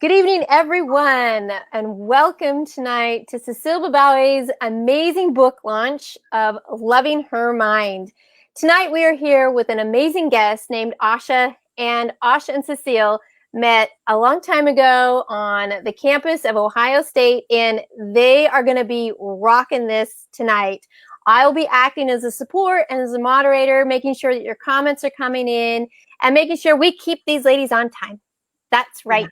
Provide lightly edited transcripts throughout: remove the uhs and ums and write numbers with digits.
Good evening, everyone, and welcome tonight to Cecile Bibawy's amazing book launch of Loving Her Mind. Tonight, we are here with an amazing guest named Asha, and Asha and Cecile met a long time ago on the campus of Ohio State, and they are going to be rocking this tonight. I'll be acting as a support and as a moderator, making sure that your comments are coming in and making sure we keep these ladies on time. That's right.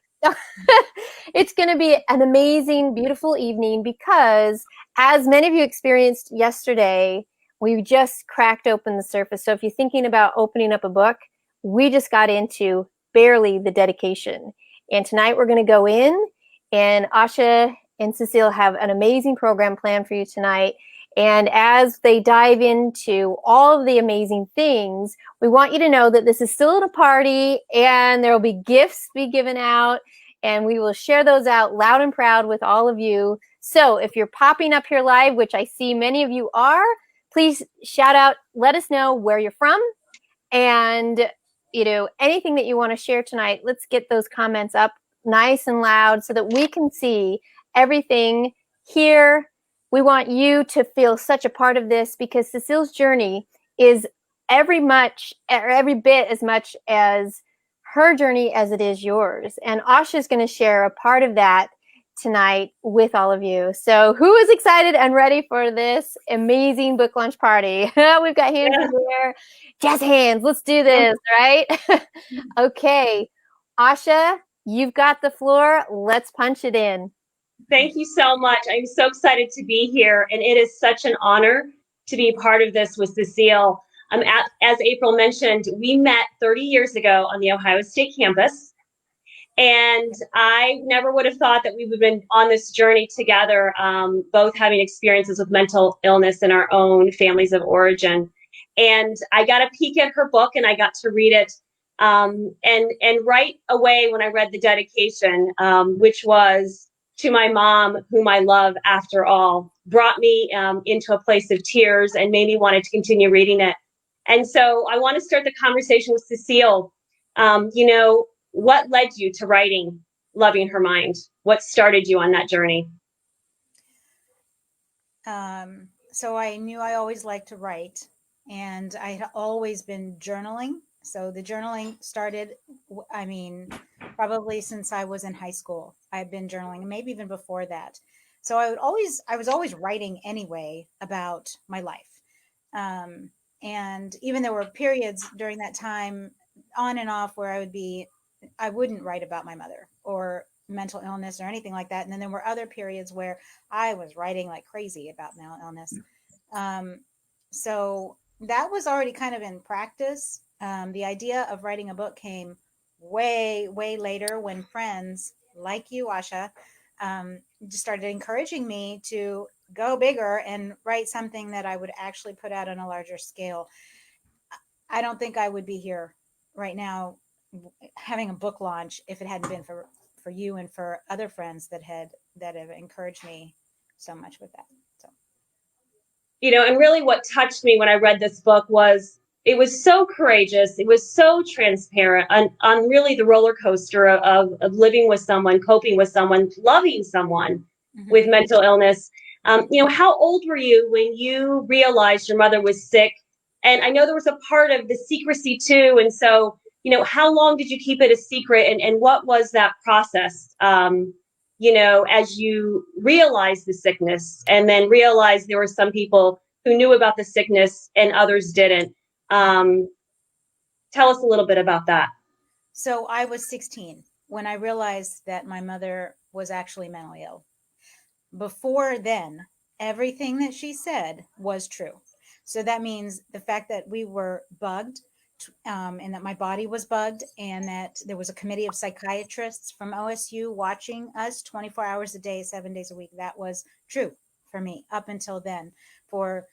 It's going to be an amazing, beautiful evening because, as many of you experienced yesterday, we just cracked open the surface. So if you're thinking about opening up a book, we just got into barely the dedication. And tonight we're going to go in, and Asha and Cecile have an amazing program planned for you tonight. And as they dive into all of the amazing things, we want you to know that this is still a party and there will be gifts to be given out, and we will share those out loud and proud with all of you. So if you're popping up here live, which I see many of you are, please shout out, let us know where you're from, and anything that you want to share tonight. Let's get those comments up nice and loud so that we can see everything here. We want you to feel such a part of this because Cecile's journey is every bit as much as her journey as it is yours. And Asha is going to share a part of that tonight with all of you. So who is excited and ready for this amazing book launch party? We've got hands in the air. Jazz hands. Let's do this, right? Okay. Asha, you've got the floor. Let's punch it in. Thank you so much. I'm so excited to be here, and it is such an honor to be part of this with Cecile. As April mentioned, we met 30 years ago on the Ohio State campus, and I never would have thought that we would have been on this journey together, both having experiences with mental illness in our own families of origin. And I got a peek at her book, and I got to read it. And right away when I read the dedication, which was to my mom, whom I love after all, brought me into a place of tears and made me want to continue reading it. And so I want to start the conversation with Cecile. What led you to writing Loving Her Mind? What started you on that journey? So I knew I always liked to write, and I had always been journaling. So the journaling started, probably since I was in high school. I've been journaling, maybe even before that. So I was always writing anyway about my life. And even there were periods during that time on and off where I wouldn't write about my mother or mental illness or anything like that. And then there were other periods where I was writing like crazy about mental illness. So that was already kind of in practice. The idea of writing a book came way, way later when friends like you, Asha, just started encouraging me to go bigger and write something that I would actually put out on a larger scale. I don't think I would be here right now having a book launch if it hadn't been for you and for other friends that have encouraged me so much with that. So, and really what touched me when I read this book was it was so courageous. It was so transparent on really the roller coaster of living with someone, coping with someone, loving someone with mental illness. How old were you when you realized your mother was sick? And I know there was a part of the secrecy too. And so, how long did you keep it a secret? And what was that process, as you realized the sickness and then realized there were some people who knew about the sickness and others didn't? Tell us a little bit about that. So I was 16 when I realized that my mother was actually mentally ill. Before then, everything that she said was true. So that means the fact that we were bugged, and that my body was bugged, and that there was a committee of psychiatrists from OSU watching us 24 hours a day, 7 days a week. That was true for me up until then. For,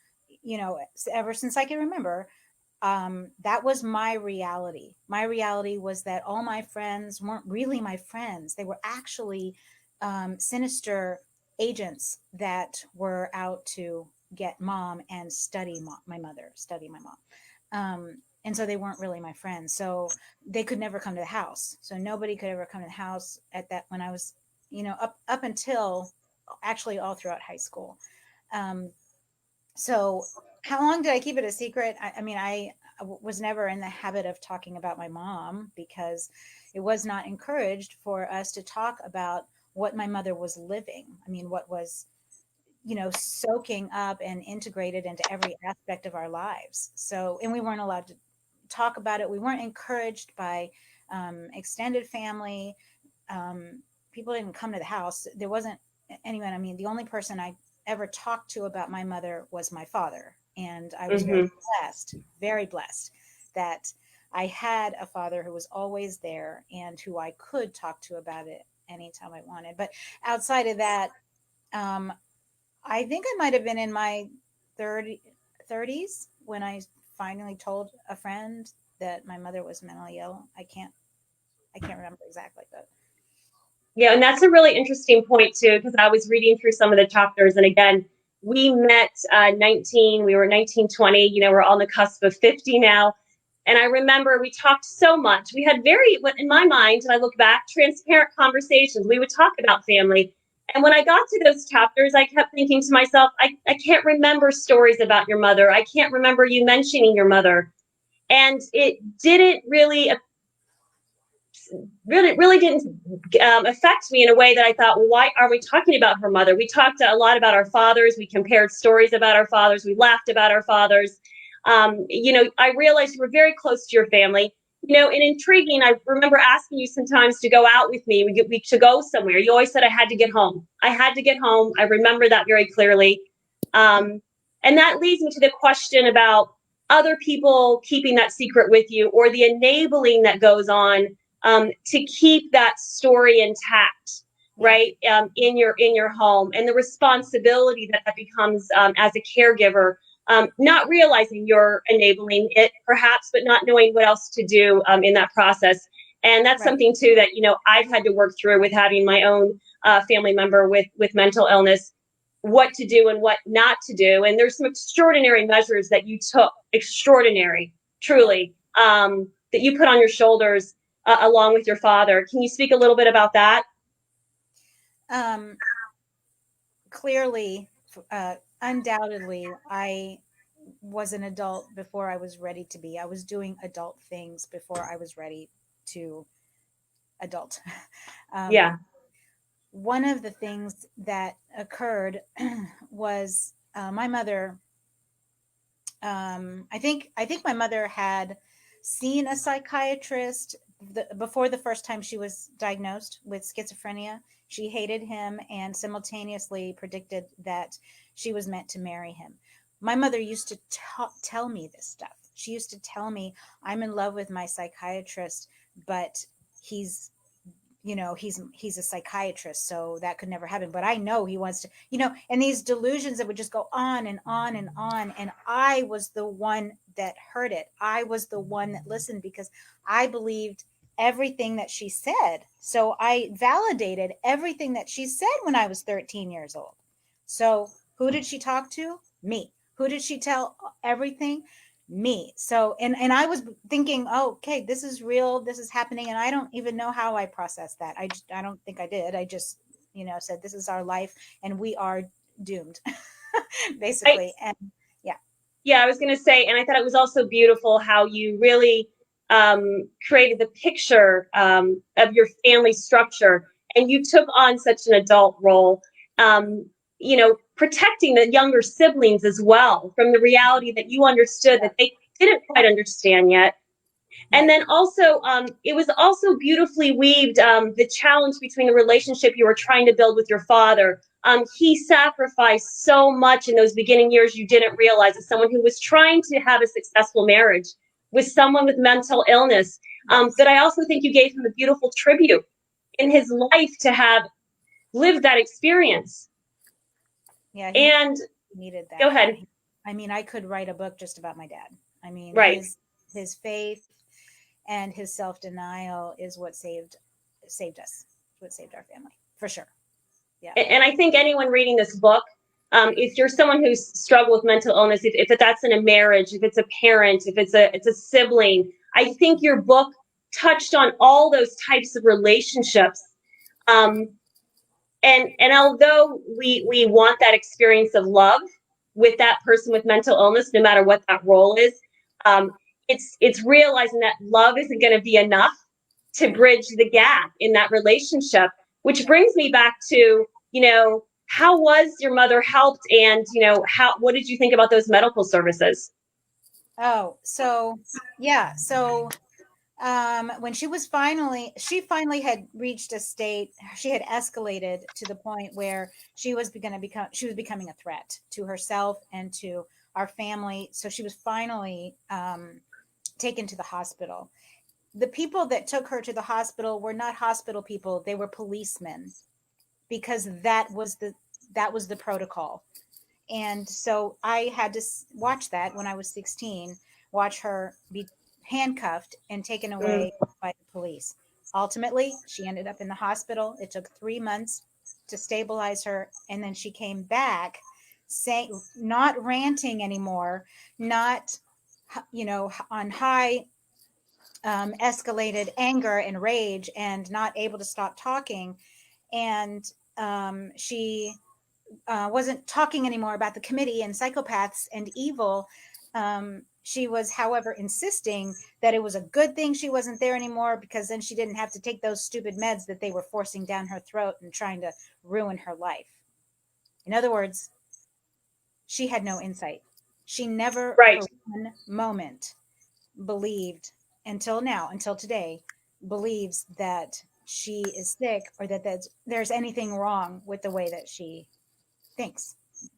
ever since I can remember, that was my reality. My reality was that all my friends weren't really my friends. They were actually sinister agents that were out to get mom and study my mom. and so they weren't really my friends. So they could never come to the house. So nobody could ever come to the house at that, when I was, up until actually all throughout high school. Um, so how long did I keep it a secret? I mean, I was never in the habit of talking about my mom, because it was not encouraged for us to talk about what my mother was living. I mean, what was, soaking up and integrated into every aspect of our lives. So, and we weren't allowed to talk about it. We weren't encouraged by extended family. People didn't come to the house. There wasn't anyone. I mean, the only person I ever talked to about my mother was my father. And I was very blessed that I had a father who was always there and who I could talk to about it anytime I wanted. But outside of that, I think I might have been in my 30s when I finally told a friend that my mother was mentally ill. I can't remember exactly, but Yeah, and that's a really interesting point too, because I was reading through some of the chapters, and again, we met 19, we were 19, 20, we're on the cusp of 50 now. And I remember we talked so much. We had in my mind, and I look back, transparent conversations. We would talk about family. And when I got to those chapters, I kept thinking to myself, I can't remember stories about your mother. I can't remember you mentioning your mother. And it didn't really didn't affect me in a way that I thought, well, why are we talking about her mother? We talked a lot about our fathers. We compared stories about our fathers. We laughed about our fathers. I realized you were very close to your family, and intriguing. I remember asking you sometimes to go out with me. We should go somewhere. You always said I had to get home. I had to get home. I remember that very clearly. And that leads me to the question about other people keeping that secret with you, or the enabling that goes on to keep that story intact, right? In your home, and the responsibility that becomes as a caregiver, not realizing you're enabling it perhaps, but not knowing what else to do in that process. And that's something too that, I've had to work through with having my own family member with mental illness, what to do and what not to do. And there's some extraordinary measures that you took, extraordinary, truly, that you put on your shoulders along with your father. Can you speak a little bit about that? Clearly, undoubtedly, I was an adult before I was ready to be. I was doing adult things before I was ready to adult. Yeah. One of the things that occurred was my mother. I think my mother had seen a psychiatrist before the first time she was diagnosed with schizophrenia. She hated him and simultaneously predicted that she was meant to marry him. My mother used to tell me this stuff. She used to tell me, I'm in love with my psychiatrist, but he's a psychiatrist, so that could never happen. But I know he wants to, and these delusions that would just go on and on and on. And I was the one that heard it. I was the one that listened, because I believed everything that she said. So I validated everything that she said when I was 13 years old. So who did she talk to? Me. Who did she tell everything? Me. So, and I was thinking, oh, okay, this is real, this is happening. And I don't even know how I processed that. I don't think I did. I just, said, this is our life and we are doomed, basically. And yeah, I was going to say, and I thought it was also beautiful how you really created the picture of your family structure, and you took on such an adult role, protecting the younger siblings as well from the reality that you understood that they didn't quite understand yet. And then also, it was also beautifully weaved, the challenge between the relationship you were trying to build with your father. He sacrificed so much in those beginning years you didn't realize, as someone who was trying to have a successful marriage with someone with mental illness. But I also think you gave him a beautiful tribute in his life to have lived that experience. Yeah, and needed that. Go ahead. I mean, I could write a book just about my dad. I mean, right. his faith and his self-denial is what saved us, what saved our family, for sure. Yeah. And I think anyone reading this book If you're someone who's struggled with mental illness, if that's in a marriage, if it's a parent, if it's a sibling, I think your book touched on all those types of relationships. And although we want that experience of love with that person with mental illness, no matter what that role is, it's realizing that love isn't going to be enough to bridge the gap in that relationship. Which brings me back to, how was your mother helped, and what did you think about those medical services? Oh, so yeah, so when she finally had reached a state, she had escalated to the point where she was becoming a threat to herself and to our family. So she was finally taken to the hospital. The people that took her to the hospital were not hospital people; they were policemen, because that was the protocol. And so I had to watch that when I was 16, watch her be handcuffed and taken Mm. away by the police. Ultimately, she ended up in the hospital. It took 3 months to stabilize her. And then she came back saying, not ranting anymore, not, on high escalated anger and rage, and not able to stop talking. And she wasn't talking anymore about the committee and psychopaths and evil. She was, however, insisting that it was a good thing she wasn't there anymore, because then she didn't have to take those stupid meds that they were forcing down her throat and trying to ruin her life. In other words, she had no insight. She never Right. for one moment believed, until today, believes that she is sick, or that there's anything wrong with the way that she thinks.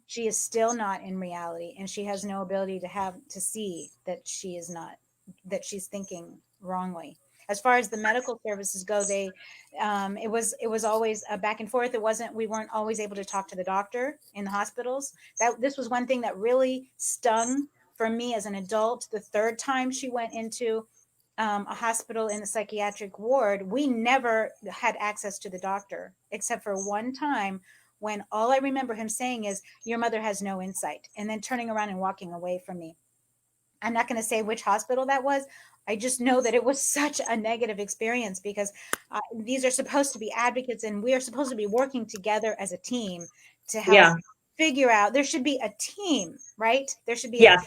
She is still not in reality, and she has no ability to see that she's thinking wrongly. As far as the medical services go, it was always a back and forth. We weren't always able to talk to the doctor in the hospitals. This was one thing that really stung for me as an adult. The third time she went into a hospital in the psychiatric ward, we never had access to the doctor, except for one time, when all I remember him saying is, "Your mother has no insight," and then turning around and walking away from me. I'm not going to say which hospital that was. I just know that it was such a negative experience, because these are supposed to be advocates, and we are supposed to be working together as a team to help Yeah. figure out. There should be a team, right? There should be Yes.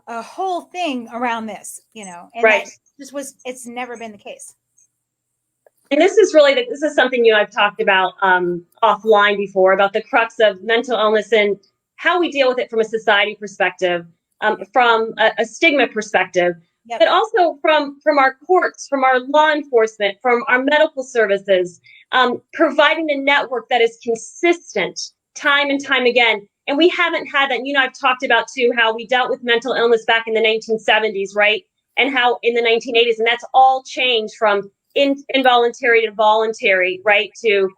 a whole thing around this, and Right. it's never been the case. And this is something I've talked about offline before, about the crux of mental illness and how we deal with it from a society perspective, from a stigma perspective, Yep. but also from our courts, from our law enforcement, from our medical services, providing a network that is consistent time and time again. And we haven't had that. I've talked about too how we dealt with mental illness back in the 1970s, right? And how in the 1980s, and that's all changed from involuntary to voluntary, right? To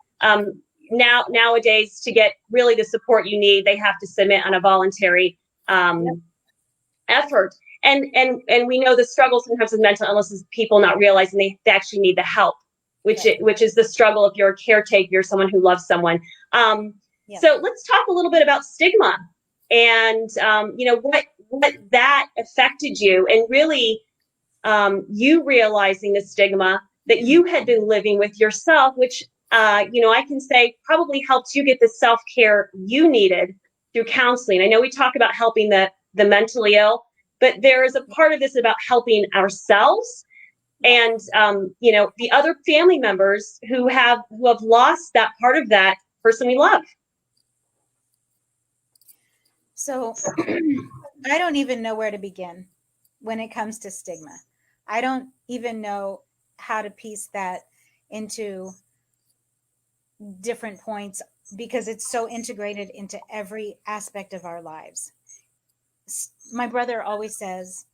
nowadays, to get really the support you need, they have to submit on a voluntary effort. And we know the struggle sometimes with mental illness is people not realizing they actually need the help, which is the struggle if you're a caretaker, you're someone who loves someone. So let's talk a little bit about stigma, and what that affected you, and really you realizing the stigma that you had been living with yourself, which I can say probably helped you get the self-care you needed through counseling. I know we talk about helping the mentally ill, but there is a part of this about helping ourselves and the other family members who have lost that part of that person we love. So I don't even know where to begin when it comes to stigma. I don't even know how to piece that into different points, because it's so integrated into every aspect of our lives. My brother always says,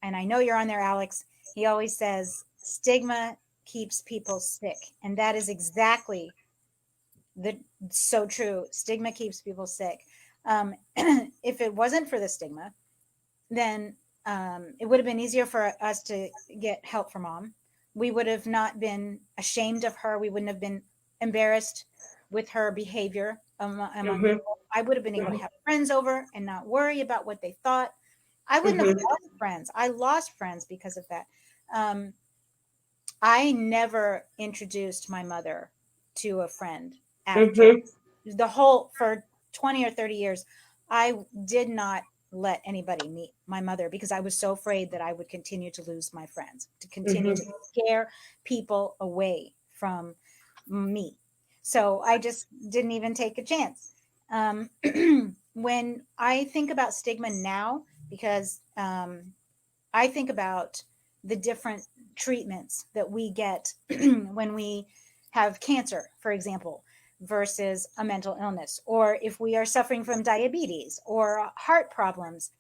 and I know you're on there, Alex, he always says, stigma keeps people sick. And that is exactly so true. Stigma keeps people sick. If it wasn't for the stigma, then it would have been easier for us to get help for Mom. We would have not been ashamed of her. We wouldn't have been embarrassed with her behavior among I would have been able to have friends over and not worry about what they thought. I wouldn't have lost friends. I lost friends because of that. I never introduced my mother to a friend after the whole, for 20 or 30 years. I did not let anybody meet my mother because I was so afraid that I would continue to lose my friends, to continue to scare people away from me. So I just didn't even take a chance. When I think about stigma now, because I think about the different treatments that we get when we have cancer, for example, versus a mental illness, or if we are suffering from diabetes or heart problems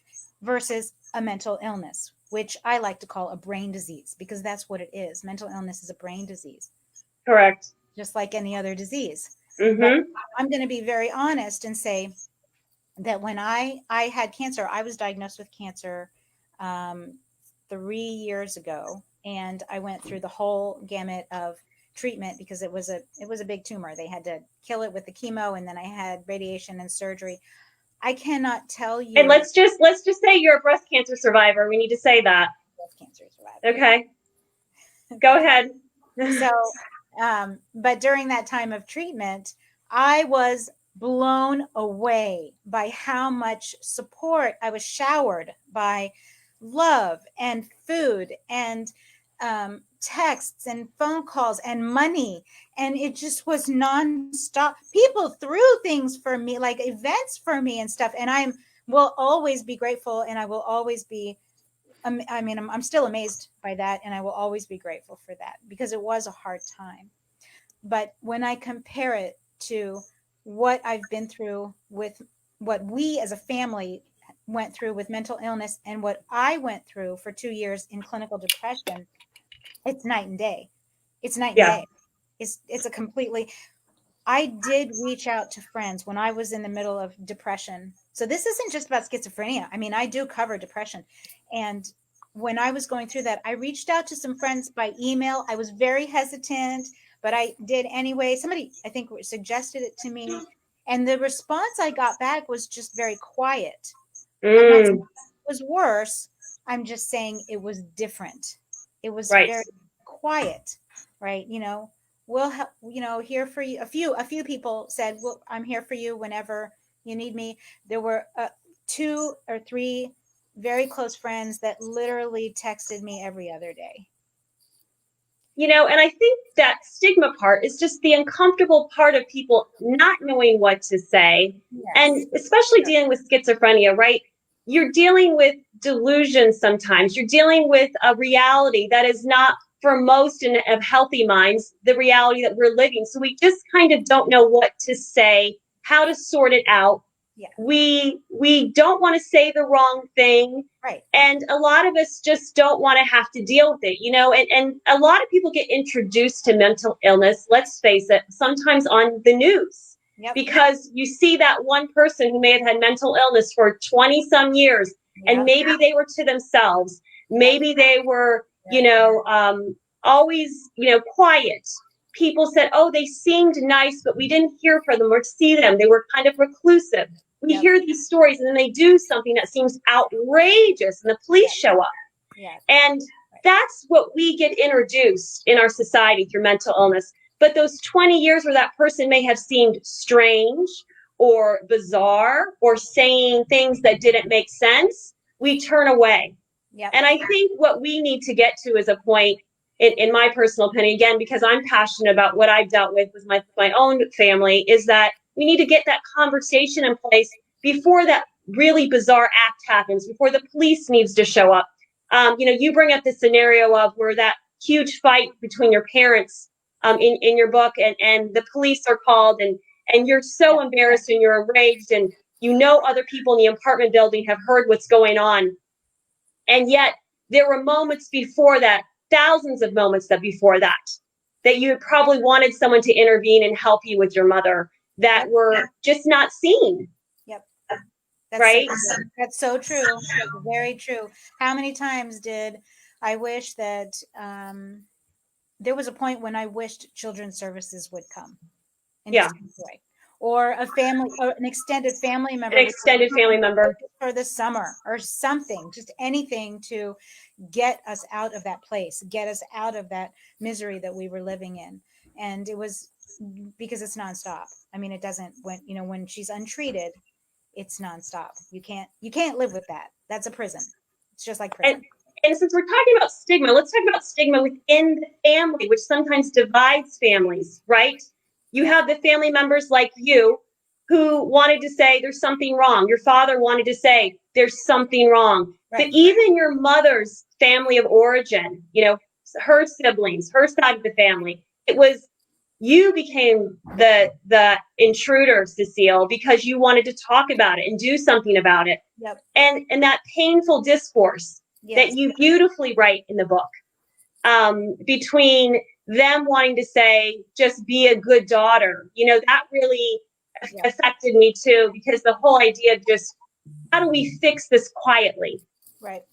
versus a mental illness, which I like to call a brain disease, because that's what it is. Mental illness is a brain disease. Correct. Just like any other disease. But I'm going to be very honest and say that when I had cancer, I was diagnosed with cancer 3 years ago, and I went through the whole gamut of treatment because it was a big tumor. They had to kill it with the chemo, and then I had radiation and surgery. I cannot tell you. And let's just say you're a breast cancer survivor. We need to say that. Breast cancer survivor. Okay. Go ahead. So, but during that time of treatment, I was blown away by how much support I was showered by, love and food and texts and phone calls and money. And it just was nonstop. People threw things for me, like events for me and stuff. And I will always be grateful, and I will always be, I mean, I'm still amazed by that, and I will always be grateful for that because it was a hard time. But when I compare it to what I've been through with what we as a family went through with mental illness and what I went through for 2 years in clinical depression, it's night and day. It's night and day. It's a completely, I did reach out to friends when I was in the middle of depression. So this isn't just about schizophrenia. I mean, I do cover depression. And when I was going through that, I reached out to some friends by email. I was very hesitant, but I did anyway. Somebody, I think, suggested it to me. And the response I got back was just very quiet. I'm not saying it was worse. I'm just saying it was different. It was very quiet, right? You know, we'll help, you know, here for you. A few people said, well, I'm here for you whenever you need me. There were 2 or 3 very close friends that literally texted me every other day. You know, and I think that stigma part is just the uncomfortable part of people not knowing what to say. Yes. And especially dealing with schizophrenia, right? You're dealing with delusions sometimes. You're dealing with a reality that is not, for most of healthy minds, the reality that we're living. So we just kind of don't know what to say, how to sort it out. Yeah. We don't want to say the wrong thing. Right. And a lot of us just don't want to have to deal with it, you know, and a lot of people get introduced to mental illness, let's face it, sometimes on the news. Yep. Because you see that one person who may have had mental illness for 20 some years, yep. And maybe they were to themselves. Maybe they were, you know, always, you know, quiet. People said, oh, they seemed nice, but we didn't hear from them or see them. They were kind of reclusive. We hear these stories, and then they do something that seems outrageous, and the police show up. Yeah. And that's what we get introduced in our society through mental illness. But those 20 years where that person may have seemed strange or bizarre or saying things that didn't make sense, we turn away. Yep. And I think what we need to get to is a point, in my personal opinion, again, because I'm passionate about what I've dealt with my own family, is that we need to get that conversation in place before that really bizarre act happens, before the police needs to show up. You know, you bring up the scenario of where that huge fight between your parents in your book, and the police are called, and you're so embarrassed and you're enraged, and you know other people in the apartment building have heard what's going on. And yet there were moments before that, thousands of moments before that you probably wanted someone to intervene and help you with your mother that were just not seen. Yep. That's right? So that's so true. Very true. How many times did I wish that there was a point when I wished children's services would come and just take away. or a family or an extended family member An extended family member. for the summer or something, just anything to get us out of that place, get us out of that misery that we were living in. And it was because it's nonstop. I mean, it doesn't, when she's untreated, it's nonstop. You can't live with that. That's a prison. It's just like prison. And since we're talking about stigma, let's talk about stigma within the family, which sometimes divides families, right? You have the family members like you who wanted to say there's something wrong. Your father wanted to say there's something wrong. Right. But even your mother's family of origin, her siblings, her side of the family, it was you became the intruder, Cecile, because you wanted to talk about it and do something about it. Yep. And that painful discourse that you beautifully write in the book, between them wanting to say, just be a good daughter, that really affected me too, because the whole idea of just, how do we fix this quietly? Right.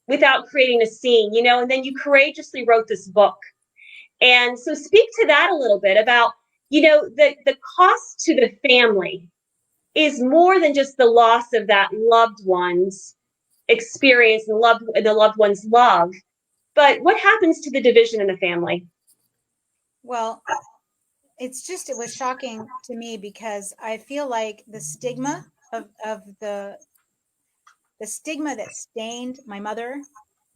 Without creating a scene, and then you courageously wrote this book. And so speak to that a little bit about, the cost to the family is more than just the loss of that loved one's experience and the loved one's love. But what happens to the division in the family? Well, it was shocking to me because I feel like the stigma of the stigma that stained my mother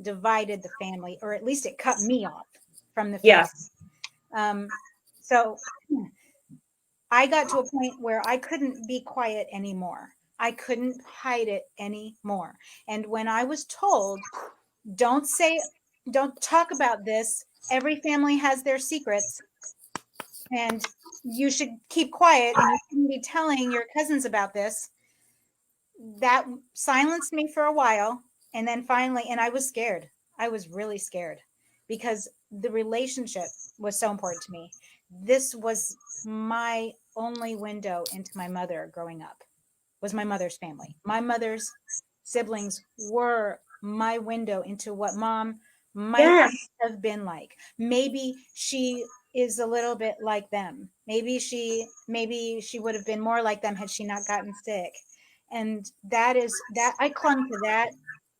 divided the family, or at least it cut me off from the family. Yes. So I got to a point where I couldn't be quiet anymore. I couldn't hide it anymore. And when I was told, don't talk about this, every family has their secrets, and you should keep quiet and you shouldn't be telling your cousins about this, that silenced me for a while. And then finally, and I was scared. I was really scared because the relationship was so important to me. This was my only window into my mother growing up, was my mother's family. My mother's siblings were my window into what mom might have been like. Maybe she is a little bit like them. Maybe she would have been more like them had she not gotten sick. And that I clung to that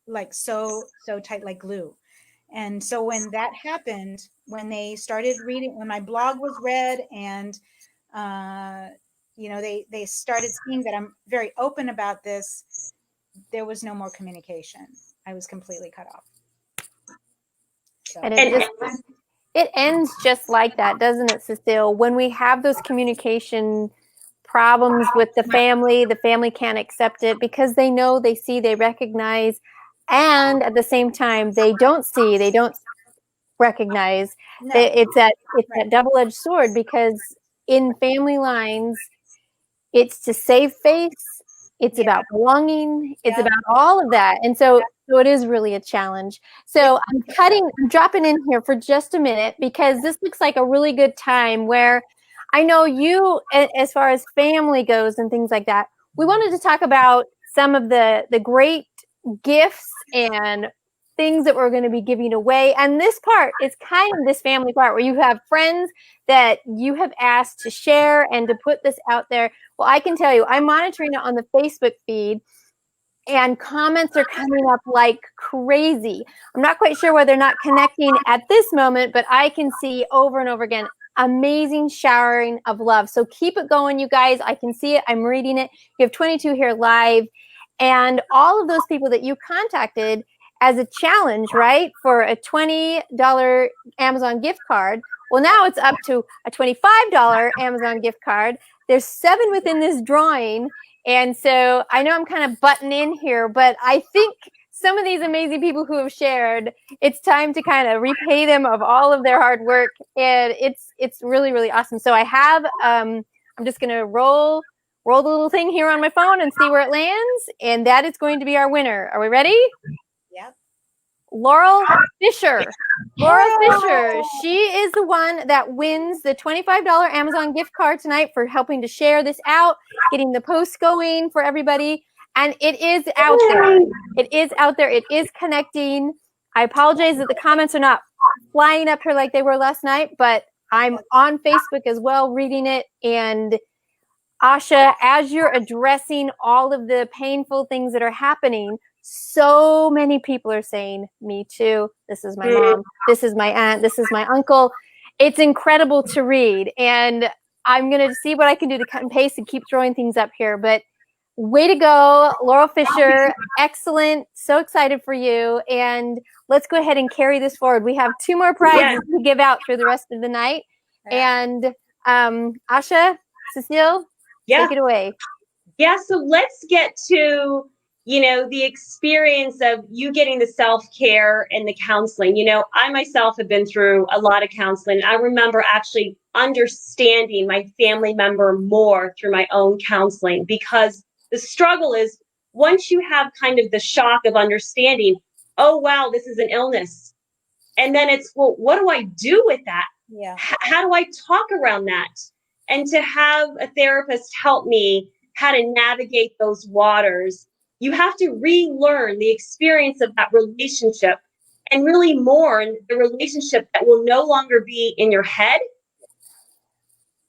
like so tight, like glue. And so when that happened, when they started reading, when my blog was read, and they started seeing that I'm very open about this, there was no more communication. I was completely cut off. So. And it ends just like that, doesn't it, Cecile? When we have those communication problems with the family can't accept it because they know, they see, they recognize, and at the same time, they don't see, they don't recognize. No. It's that double-edged sword, because in family lines, it's to save face, it's about belonging, it's about all of that. And so it is really a challenge. So I'm dropping in here for just a minute because this looks like a really good time where I know you, as far as family goes and things like that, we wanted to talk about some of the great gifts and things that we're going to be giving away. And this part is kind of this family part where you have friends that you have asked to share and to put this out there. Well, I can tell you, I'm monitoring it on the Facebook feed, and comments are coming up like crazy. I'm not quite sure why they're not connecting at this moment, but I can see over and over again, amazing showering of love. So keep it going, you guys. I can see it. I'm reading it. You have 22 here live. And all of those people that you contacted as a challenge, right, for a $20 Amazon gift card. Well, now it's up to a $25 Amazon gift card. There's 7 within this drawing. And so I know I'm kind of butting in here, but I think some of these amazing people who have shared, it's time to kind of repay them of all of their hard work. And it's really, really awesome. So I have, I'm just going to roll the little thing here on my phone and see where it lands. And that is going to be our winner. Are we ready? Yep. Laurel Fisher. Laurel Fisher. She is the one that wins the $25 Amazon gift card tonight for helping to share this out, getting the post going for everybody. And it is out there. It is out there. It is connecting. I apologize that the comments are not flying up here like they were last night, but I'm on Facebook as well reading it. And Asha, as you're addressing all of the painful things that are happening, so many people are saying, me too. This is my mom. This is my aunt. This is my uncle. It's incredible to read. And I'm going to see what I can do to cut and paste and keep throwing things up here. But way to go, Laurel Fisher. Excellent. So excited for you. And let's go ahead and carry this forward. We have 2 more prizes to give out through the rest of the night. And Asha, Cecile, take it away. Yeah, so let's get to, the experience of you getting the self-care and the counseling. I myself have been through a lot of counseling. I remember actually understanding my family member more through my own counseling, because the struggle is, once you have kind of the shock of understanding, oh, wow, this is an illness. And then it's, well, what do I do with that? Yeah. How do I talk around that? And to have a therapist help me how to navigate those waters, you have to relearn the experience of that relationship and really mourn the relationship that will no longer be in your head.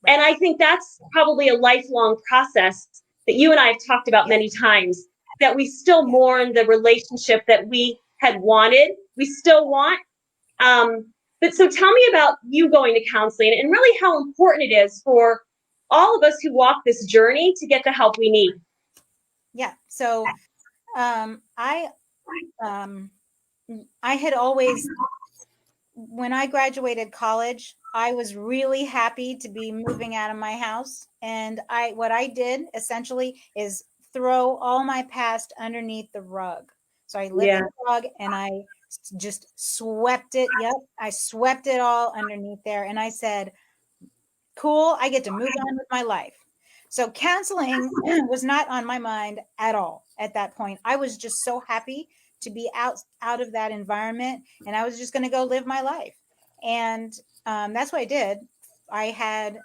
And I think that's probably a lifelong process that you and I have talked about many times, that we still mourn the relationship that we had wanted, we still want. But so tell me about you going to counseling and really how important it is for all of us who walk this journey to get the help we need. Yeah. So I had always, when I graduated college, I was really happy to be moving out of my house. And what I did essentially is throw all my past underneath the rug. So I lifted the rug and I just swept it. Yep. I swept it all underneath there. And I said, cool, I get to move on with my life. So counseling was not on my mind at all at that point. I was just so happy to be out of that environment, and I was just going to go live my life. And that's what I did. I had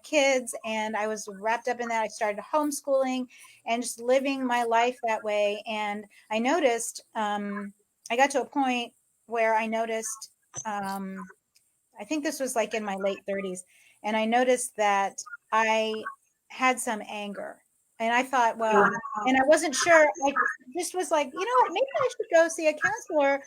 kids, and I was wrapped up in that. I started homeschooling and just living my life that way. And I noticed, I got to a point where I noticed, I think this was like in my late 30s, and I noticed that I had some anger. And I thought, well, and I wasn't sure. I just was like, you know what, maybe I should go see a counselor,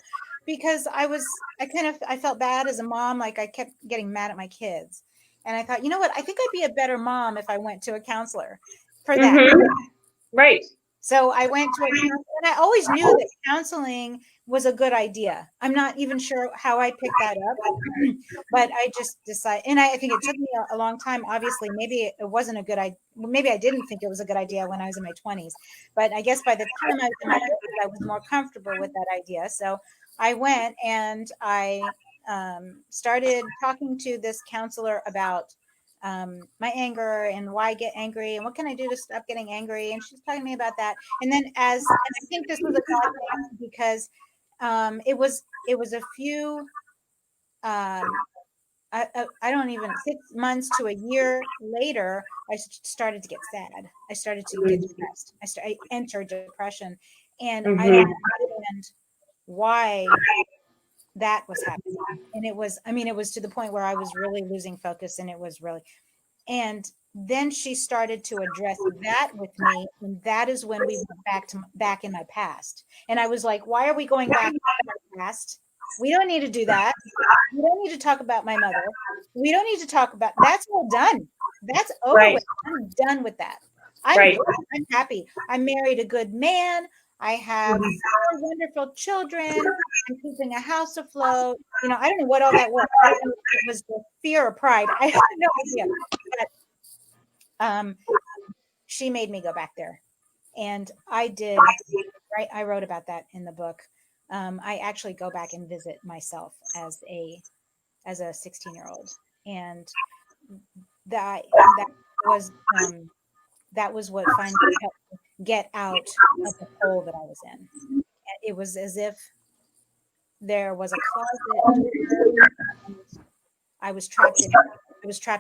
because I felt bad as a mom. Like, I kept getting mad at my kids. And I thought, you know what, I think I'd be a better mom if I went to a counselor for that. Right. So I went to a counselor, and I always knew that counseling was a good idea. I'm not even sure how I picked that up, but I just decided, and I think it took me a long time. Obviously, maybe it wasn't a good idea. Maybe I didn't think it was a good idea when I was in my 20s, but I guess by the time I was in my 30s, I was more comfortable with that idea. So I went and I started talking to this counselor about my anger and why I get angry and what can I do to stop getting angry. And she's talking to me about that. And then and I think this was a God thing, because it was a few, I don't even, 6 months to a year later, I started to get sad. I started to get depressed. I entered depression, and I don't understand why that was happening. And it was to the point where I was really losing focus, and it was really, and then she started to address that with me. And that is when we went back in my past. And I was like, why are we going back to my past? We don't need to do that. We don't need to talk about my mother. We don't need to talk about, that's all done. That's over with. I'm done with that. I'm happy. I married a good man. I have 4 wonderful children. I'm keeping a house afloat. I don't know what all that was. I don't know if it was the fear or pride. I have no idea. But she made me go back there. And I did, right? I wrote about that in the book. I actually go back and visit myself as a 16-year-old. And that was what finally helped me get out of the hole that I was in. It was as if there was a closet door, and I was trapped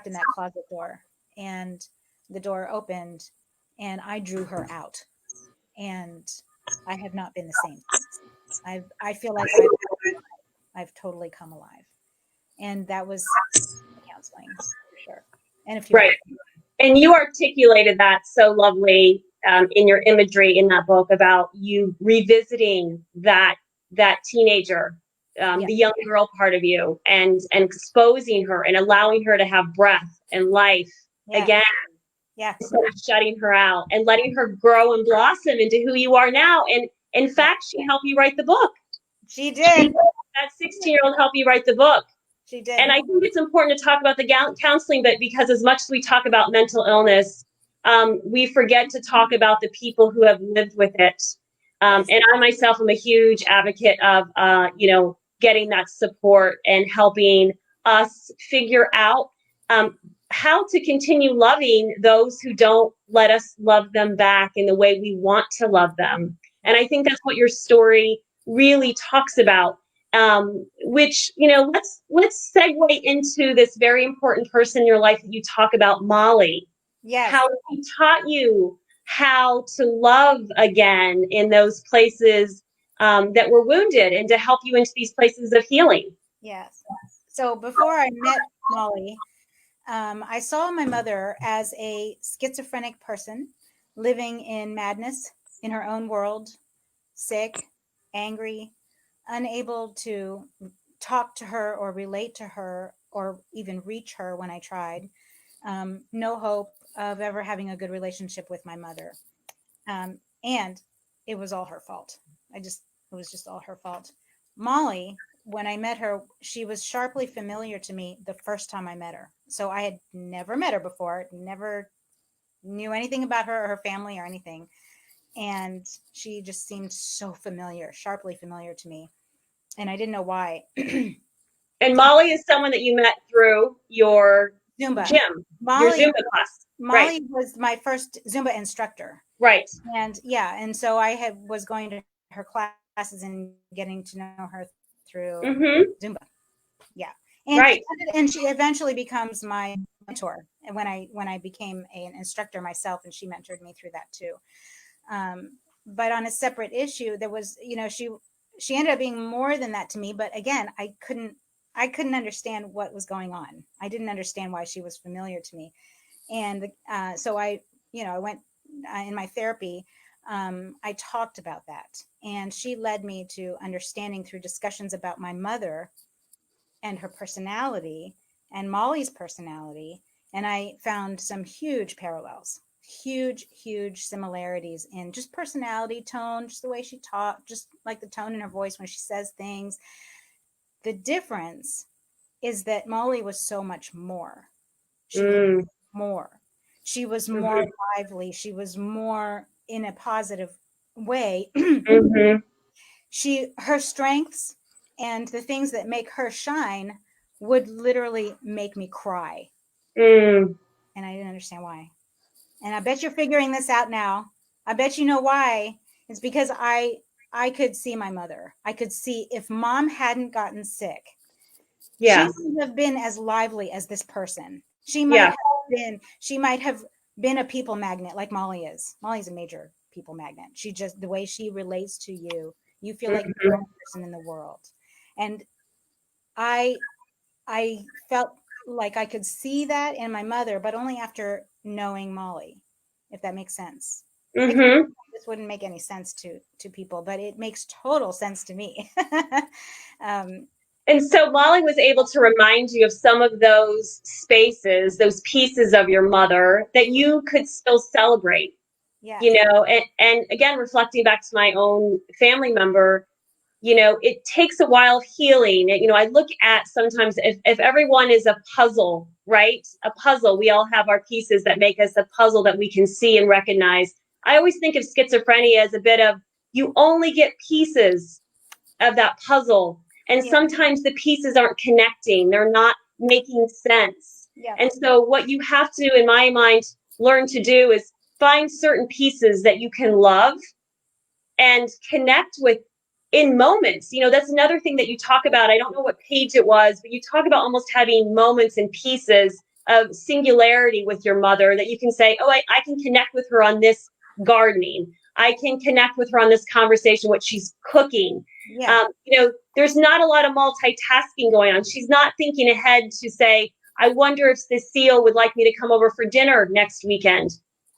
in that closet door, and the door opened, and I drew her out, and I have not been the same since. I feel like I've totally come alive, and that was counseling for sure, and a few. Right. And you articulated that so lovely in your imagery in that book about you revisiting that teenager, Yeah. the young girl part of you, and exposing her and allowing her to have breath and life Yeah. again, Yeah. instead of shutting her out and letting her grow and blossom into who you are now. And in fact, she helped you write the book. She did. That 16-year-old helped you write the book. She did. And I think it's important to talk about the counseling, but because as much as we talk about mental illness, we forget to talk about the people who have lived with it. Yes. And I myself am a huge advocate of, getting that support and helping us figure out how to continue loving those who don't let us love them back in the way we want to love them. And I think that's what your story really talks about. Which, let's segue into this very important person in your life that you talk about, Molly. Yes. How he taught you how to love again in those places that were wounded, and to help you into these places of healing. Yes. So before I met Molly, I saw my mother as a schizophrenic person living in madness in her own world, sick, angry, unable to talk to her or relate to her or even reach her when I tried. No hope of ever having a good relationship with my mother. And it was all her fault. It was just all her fault. Molly, when I met her, she was sharply familiar to me the first time I met her. So I had never met her before, never knew anything about her or her family or anything. And she just seemed so familiar, sharply familiar to me. And I didn't know why. And Molly is someone that you met through your Zumba. gym, your Molly, Zumba class. Molly was my first Zumba instructor. Right. And so I was going to her classes and getting to know her through Zumba. Yeah. And right. And she eventually becomes my mentor. And when I became an instructor myself, and she mentored me through that too. But on a separate issue, there was, she ended up being more than that to me. But again, I couldn't understand what was going on. I didn't understand why she was familiar to me. And so I went in my therapy. I talked about that, and she led me to understanding through discussions about my mother and her personality and Molly's personality. And I found some huge parallels, huge similarities in just personality, tone, just the way she talked, just like the tone in her voice when she says things. The difference is that Molly was so much more. She was more. She was more lively. She was more in a positive way. Her strengths and the things that make her shine would literally make me cry. And I didn't understand why. And I bet you're figuring this out now. I bet you know why. It's because I could see my mother. I could see if mom hadn't gotten sick, she wouldn't have been as lively as this person. She might have been a people magnet like Molly is. Molly's a major people magnet. She just, the way she relates to you, you feel like you're the only person in the world. And I felt like I could see that in my mother, but only after knowing Molly, if that makes sense. This wouldn't make any sense to people, but it makes total sense to me. And so Molly was able to remind you of some of those spaces, those pieces of your mother that you could still celebrate. Yeah. And again, reflecting back to my own family member, it takes a while healing. I look at sometimes if everyone is a puzzle, right? A puzzle, we all have our pieces that make us a puzzle that we can see and recognize. I always think of schizophrenia as a bit of, you only get pieces of that puzzle. And sometimes the pieces aren't connecting. They're not making sense. Yeah. And so what you have to, in my mind, learn to do is find certain pieces that you can love and connect with in moments. That's another thing that you talk about. I don't know what page it was, but you talk about almost having moments and pieces of singularity with your mother that you can say, oh, I can connect with her on this gardening. I can connect with her on this conversation, what she's cooking. Yeah. There's not a lot of multitasking going on. She's not thinking ahead to say, I wonder if Cecile would like me to come over for dinner next weekend.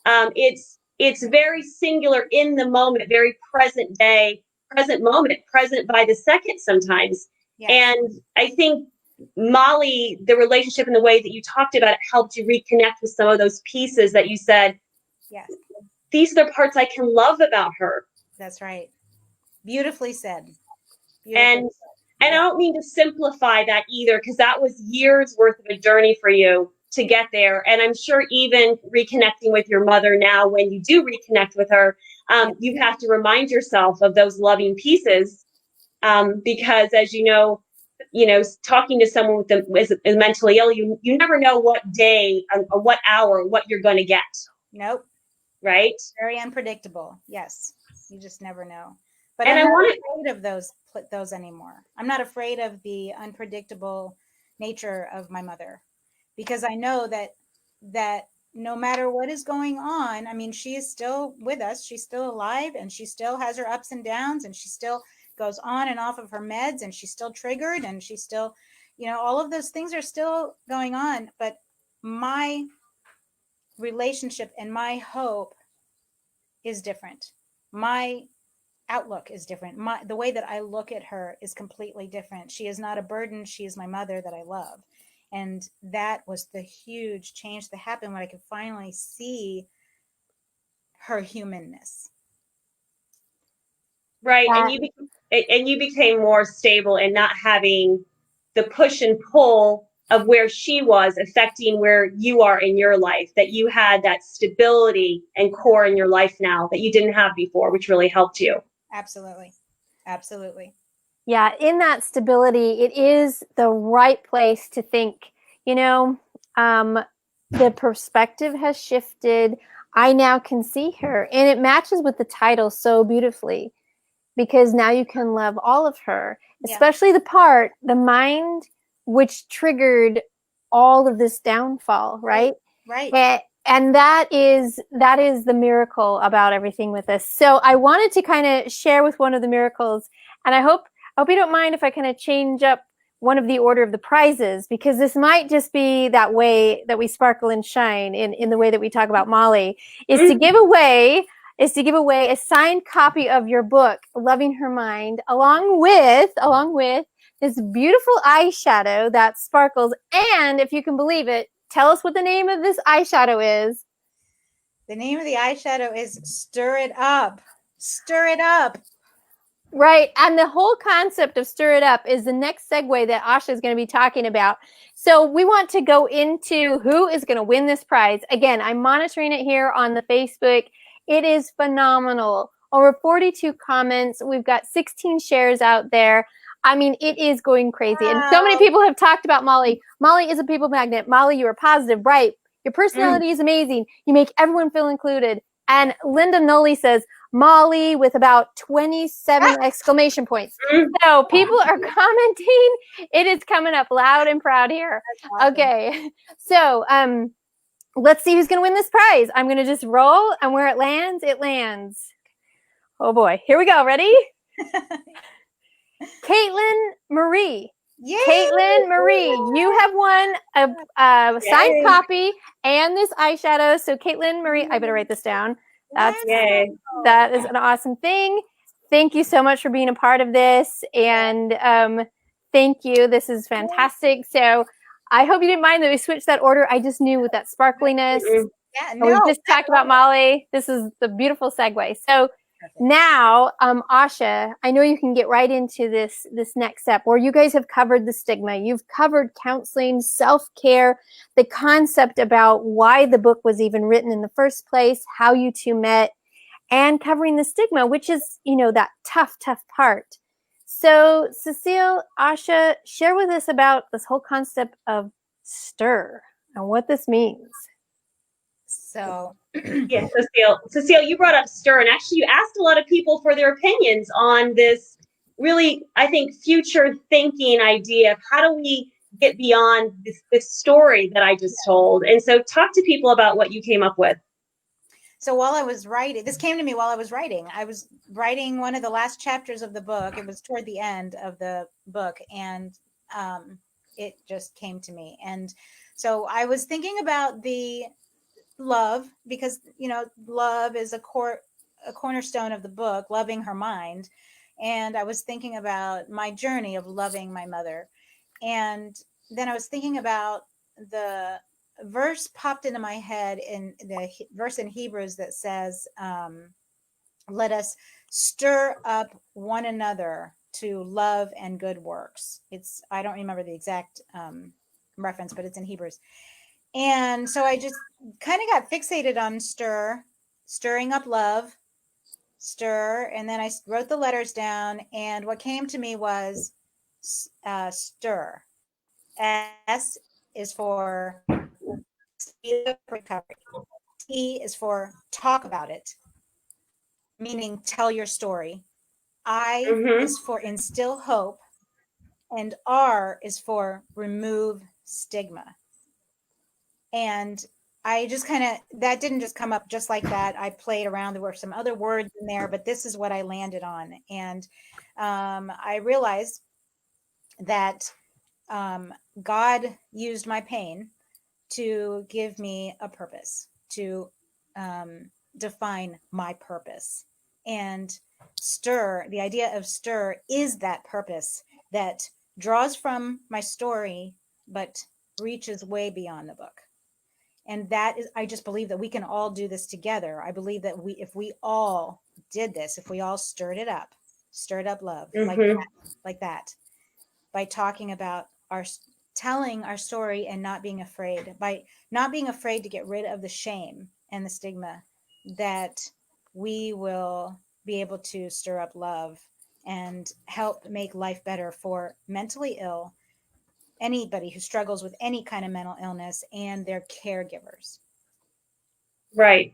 It's very singular in the moment, very present day, present moment, present by the second sometimes. Yes. And I think Molly, the relationship and the way that you talked about it helped you reconnect with some of those pieces that you said, Yes, these are the parts I can love about her. that's right. Beautifully said. And Yeah. I don't mean to simplify that either, because that was years worth of a journey for you to get there. And I'm sure even reconnecting with your mother now, when you do reconnect with her, you have to remind yourself of those loving pieces, because as you know, talking to someone with is mentally ill, you never know what day or what hour, what you're going to get. Nope. Right. Very unpredictable. Yes. You just never know. But And I'm I not want afraid of those anymore. I'm not afraid of the unpredictable nature of my mother, because I know that no matter what is going on, I mean, she is still with us. She's still alive, and she still has her ups and downs, and she still goes on and off of her meds, and she's still triggered, and she's still, all of those things are still going on. But my relationship and my hope is different. My outlook is different. The way that I look at her is completely different. She is not a burden. She is my mother that I love. And that was the huge change that happened when I could finally see her humanness. Right. And you became more stable and not having the push and pull of where she was affecting where you are in your life, that you had that stability and core in your life now that you didn't have before, which really helped you. Absolutely. Absolutely. Yeah, in that stability, it is the right place to think, the perspective has shifted. I now can see her. And it matches with the title so beautifully, because now you can love all of her, especially the mind, which triggered all of this downfall, right? Right. And that is the miracle about everything with this. So I wanted to kind of share with one of the miracles, and I hope you don't mind if I kind of change up one of the order of the prizes, because this might just be that way that we sparkle and shine in the way that we talk about Molly, is to give away a signed copy of your book, Loving Her Mind, along with this beautiful eyeshadow that sparkles. And if you can believe it, tell us what the name of this eyeshadow is. The name of the eyeshadow is Stir It Up. Stir It Up. Right. And the whole concept of Stir It Up is the next segue that Asha is going to be talking about. So we want to go into who is going to win this prize. Again, I'm monitoring it here on the Facebook. It is phenomenal. Over 42 comments. We've got 16 shares out there. I mean, it is going crazy. Wow. And so many people have talked about Molly. Molly is a people magnet. Molly, you are positive, right? Your personality is amazing. You make everyone feel included. And Linda Nolly says, Molly with about 27 exclamation points. So people are commenting. It is coming up loud and proud here. Awesome. Okay. So let's see who's going to win this prize. I'm going to just roll, and where it lands. Oh boy. Here we go. Ready? Caitlin Marie. Yay! Caitlin Marie, you have won a signed copy and this eyeshadow. So Caitlin Marie, I better write this down. That is an awesome thing. Thank you so much for being a part of this. And thank you. This is fantastic. So I hope you didn't mind that we switched that order. I just knew with that sparkliness. Yeah, no, we just talked about Molly. This is the beautiful segue. So now, Asha, I know you can get right into this next step where you guys have covered the stigma. You've covered counseling, self-care, the concept about why the book was even written in the first place, how you two met, and covering the stigma, which is, that tough part. So, Cecile, Asha, share with us about this whole concept of STIR and what this means. So, yes, Cecile, you brought up STIR, and actually you asked a lot of people for their opinions on this really, I think, future thinking idea of how do we get beyond this story that I just told. And so talk to people about what you came up with. So while I was writing, this came to me while I was writing. I was writing one of the last chapters of the book. It was toward the end of the book. And it just came to me. And so I was thinking about the love, because, love is a cornerstone of the book, Loving Her Mind. And I was thinking about my journey of loving my mother. And then I was thinking about the verse popped into my head, in the verse in Hebrews that says, let us stir up one another to love and good works. I don't remember the exact reference, but it's in Hebrews. And so I just kind of got fixated on stirring up love, stir. And then I wrote the letters down. And what came to me was stir. S is for recovery. T is for talk about it, meaning tell your story. I Mm-hmm. is for instill hope. And R is for remove stigma. And I just that didn't just come up just like that. I played around. There were some other words in there, but this is what I landed on. And I realized that God used my pain to give me a purpose, to define my purpose. And the idea of stir is that purpose that draws from my story, but reaches way beyond the book. And that is, I just believe that we can all do this together. I believe that if we all did this, if we all stirred up love, Mm-hmm. like that, by talking about telling our story and not being afraid, by not being afraid to get rid of the shame and the stigma, that we will be able to stir up love and help make life better for mentally ill, anybody who struggles with any kind of mental illness, and their caregivers. Right.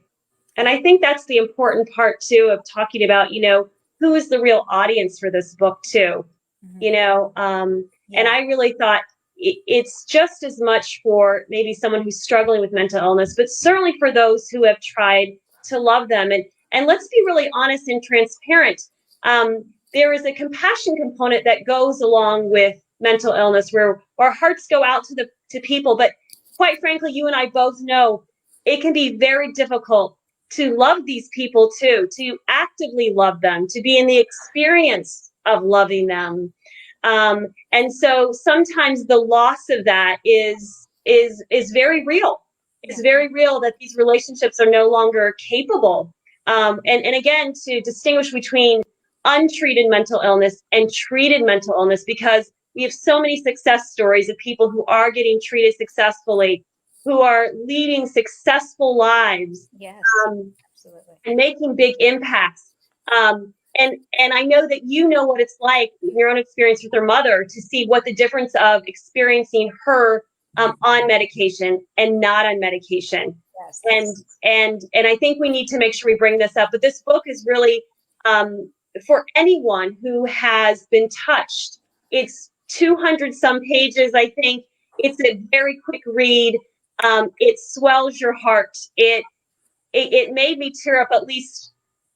And I think that's the important part too of talking about, who is the real audience for this book too, Mm-hmm. and I really thought it's just as much for maybe someone who's struggling with mental illness, but certainly for those who have tried to love them. And let's be really honest and transparent. There is a compassion component that goes along with mental illness, where our hearts go out to people. But quite frankly, you and I both know it can be very difficult to love these people too, to actively love them, to be in the experience of loving them. And so sometimes the loss of that is very real. It's very real that these relationships are no longer capable. And again, to distinguish between untreated mental illness and treated mental illness, because we have so many success stories of people who are getting treated successfully, who are leading successful lives, Yes, absolutely. and making big impacts. And I know that you know what it's like in your own experience with her mother, to see what the difference of experiencing her on medication and not on medication. Yes. And I think we need to make sure we bring this up. But this book is really for anyone who has been touched. It's 200 some pages, I think. It's a very quick read. It swells your heart. It made me tear up at least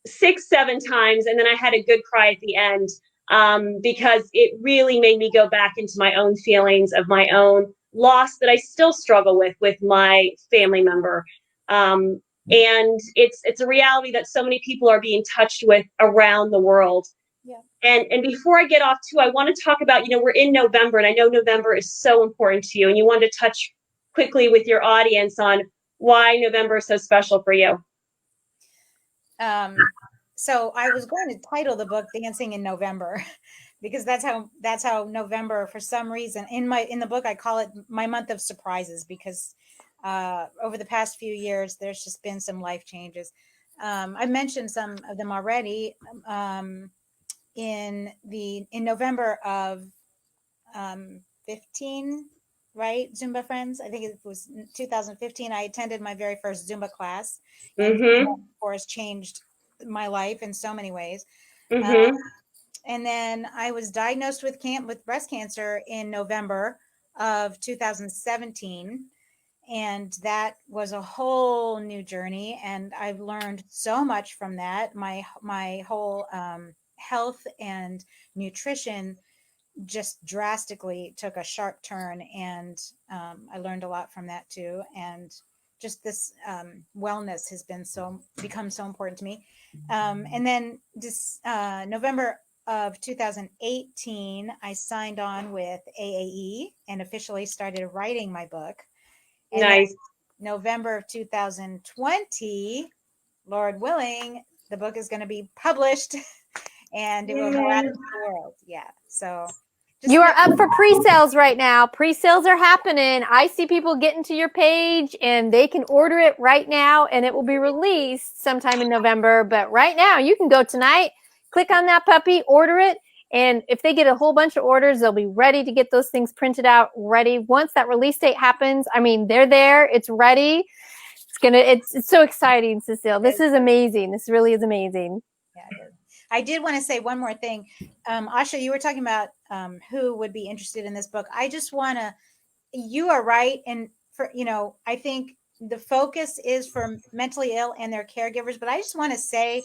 6-7 times, and then I had a good cry at the end, because it really made me go back into my own feelings of my own loss that I still struggle with my family member. And it's a reality that so many people are being touched with around the world. Yeah. And before I get off too, I want to talk about, we're in November, and I know November is so important to you, and you wanted to touch quickly with your audience on why November is so special for you. So I was going to title the book Dancing in November, because that's how November, for some reason, in the book I call it my month of surprises, because over the past few years there's just been some life changes. I mentioned some of them already. In November of 15, right? Zumba Friends. I think it was 2015. I attended my very first Zumba class, and Mm-hmm. of course changed my life in so many ways. Mm-hmm. And then I was diagnosed with breast cancer in November of 2017. And that was a whole new journey. And I've learned so much from that. My whole health and nutrition just drastically took a sharp turn, and I learned a lot from that too. And just this wellness has become so important to me. And then this November of 2018, I signed on with AAE and officially started writing my book. And Nice. November of 2020, Lord willing, the book is going to be published and it will go out into the world. Yeah. So you are up for pre-sales right now. Pre-sales are happening. I see people getting to your page and they can order it right now and it will be released sometime in November. But right now you can go tonight, click on that puppy, order it. And if they get a whole bunch of orders, they'll be ready to get those things printed out ready. Once that release date happens, I mean, they're there, it's ready. It's so exciting, Cecile. This is amazing. This really is amazing. Yeah, it is. I did want to say one more thing. Asha, you were talking about who would be interested in this book. I just want to, you are right. And for, I think the focus is for mentally ill and their caregivers, but I just want to say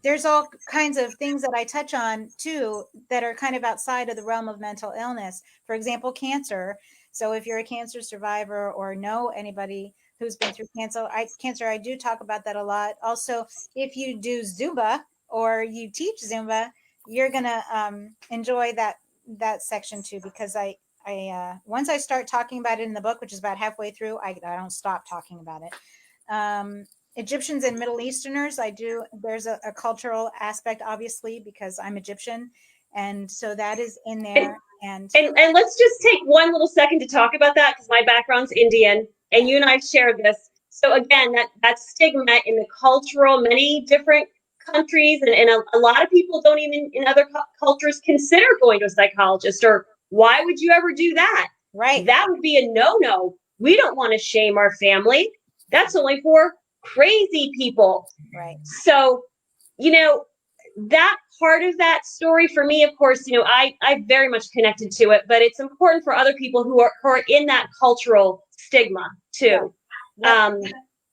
there's all kinds of things that I touch on too, that are kind of outside of the realm of mental illness. For example, cancer. So if you're a cancer survivor or know anybody who's been through cancer, I do talk about that a lot. Also, if you do Zumba or you teach Zumba, you're going to enjoy that section too, because I once I start talking about it in the book, which is about halfway through, I don't stop talking about it. Egyptians and Middle Easterners, there's a cultural aspect, obviously, because I'm Egyptian. And so that is in there. And let's just take one little second to talk about that, because my background's Indian and you and I share this. So again, that stigma in the many different countries, and a lot of people don't even in other cultures consider going to a psychologist, or why would you ever do that? Right. That would be a no-no. We don't want to shame our family. That's only for crazy people. Right. So, that part of that story for me, of course, I very much connected to it, but it's important for other people who are in that cultural stigma too. Yeah.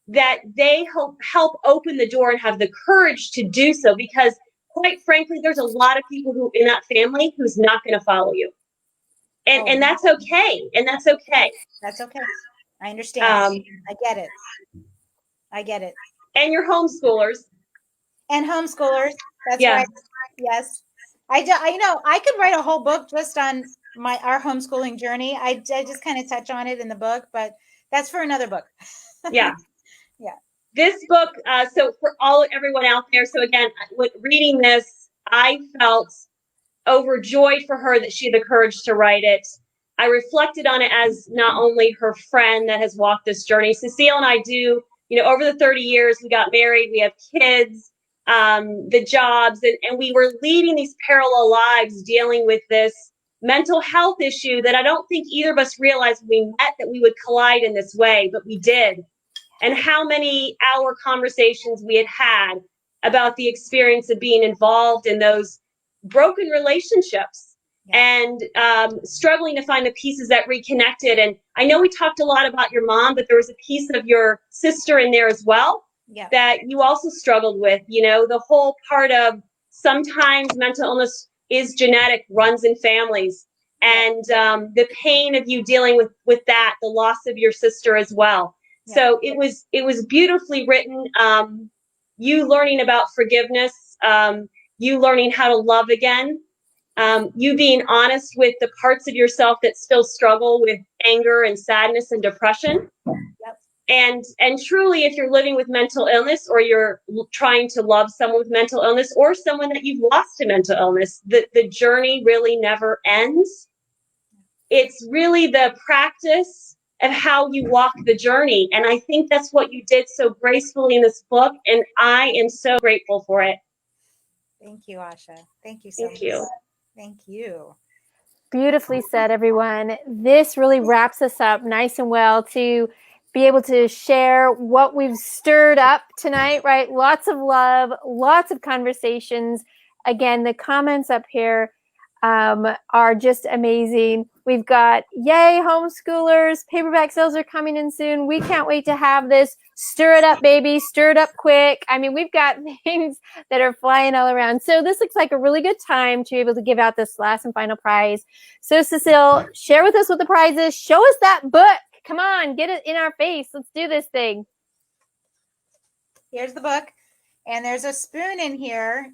That they help open the door and have the courage to do so, because quite frankly, there's a lot of people who in that family who's not going to follow you. And that's okay. And that's okay. That's okay. I understand. I get it. And your homeschoolers. And homeschoolers. That's right. Yes. I could write a whole book just on our homeschooling journey. I just kind of touch on it in the book, but that's for another book. Yeah. Yeah. This book, so for everyone out there, so again, with reading this, I felt overjoyed for her that she had the courage to write it. I reflected on it as not only her friend that has walked this journey. Cecile and I do, over the 30 years, we got married, we have kids, the jobs, and we were leading these parallel lives dealing with this mental health issue that I don't think either of us realized when we met that we would collide in this way, but we did. And how many hour conversations we had about the experience of being involved in those broken relationships and struggling to find the pieces that reconnected. And I know we talked a lot about your mom, but there was a piece of your sister in there as well that you also struggled with. The whole part of sometimes mental illness is genetic, runs in families, and the pain of you dealing with that, the loss of your sister as well. So it was beautifully written. You learning about forgiveness, you learning how to love again, you being honest with the parts of yourself that still struggle with anger and sadness and depression. And truly, if you're living with mental illness, or you're trying to love someone with mental illness, or someone that you've lost to mental illness, the journey really never ends. It's really the practice of how you walk the journey. And I think that's what you did so gracefully in this book. And I am so grateful for it. Thank you, Asha. Thank you so much. Thank you. Beautifully said, everyone. This really wraps us up nice and well to be able to share what we've stirred up tonight, right? Lots of love, lots of conversations. Again, the comments up here, are just amazing. We've got, yay, homeschoolers. Paperback sales are coming in soon. We can't wait to have this. Stir it up, baby. Stir it up quick. I mean, we've got things that are flying all around. So this looks like a really good time to be able to give out this last and final prize. So Cecile, share with us what the prize is. Show us that book. Come on, get it in our face. Let's do this thing. Here's the book. And there's a spoon in here.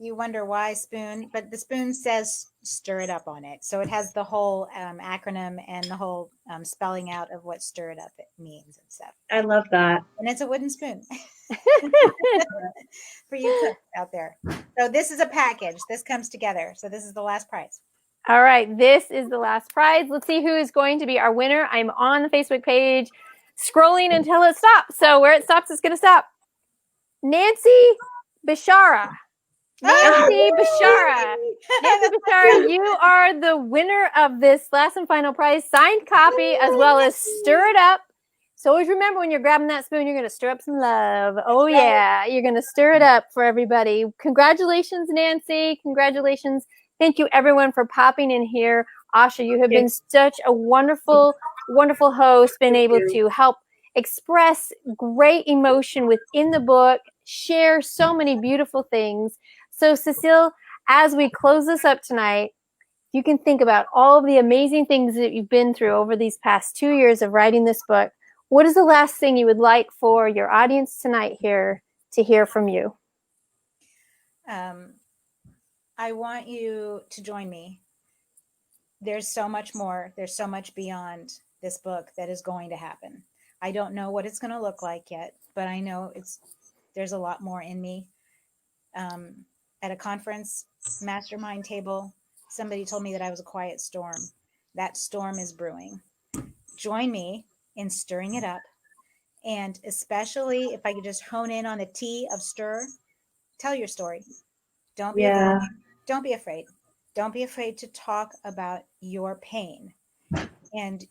You wonder why spoon, but the spoon says stir it up on it. So it has the whole acronym and the whole spelling out of what stir it up means and stuff. I love that. And it's a wooden spoon for you cooks out there. So this is a package. This comes together. So this is the last prize. All right, this is the last prize. Let's see who is going to be our winner. I'm on the Facebook page, scrolling until it stops. So where it stops, it's going to stop. Nancy Bishara. Nancy Bishara. Nancy Bishara, you are the winner of this last and final prize, signed copy, as well as Stir It Up. So always remember, when you're grabbing that spoon, you're going to stir up some love. Oh, yeah. You're going to stir it up for everybody. Congratulations, Nancy. Congratulations. Thank you, everyone, for popping in here. Asha, you have been such a wonderful, wonderful host, been able to help express great emotion within the book, share so many beautiful things. So, Cecile, as we close this up tonight, you can think about all of the amazing things that you've been through over these past 2 years of writing this book. What is the last thing you would like for your audience tonight here to hear from you? I want you to join me. There's so much more. There's so much beyond this book that is going to happen. I don't know what it's going to look like yet, but I know there's a lot more in me. At a conference mastermind table, somebody told me that I was a quiet storm. That storm is brewing. Join me in stirring it up. And especially if I could just hone in on the T of stir, tell your story. Don't be afraid. Don't be afraid. Don't be afraid to talk about your pain and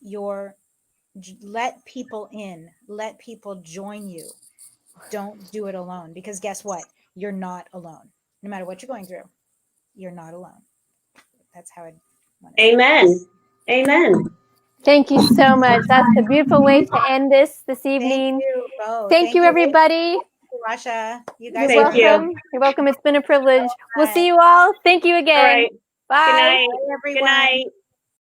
let people in, let people join you. Don't do it alone, because guess what? You're not alone. No matter what you're going through, you're not alone. That's how I want to. Amen. Amen. Thank you so much. That's a beautiful way to end this evening. Thank you both. Thank you, everybody. Rasha. You guys You're Thank welcome. you. You're welcome. It's been a privilege. We'll see you all. Thank you again. All right. Bye. Good night. Bye, everyone. Good night.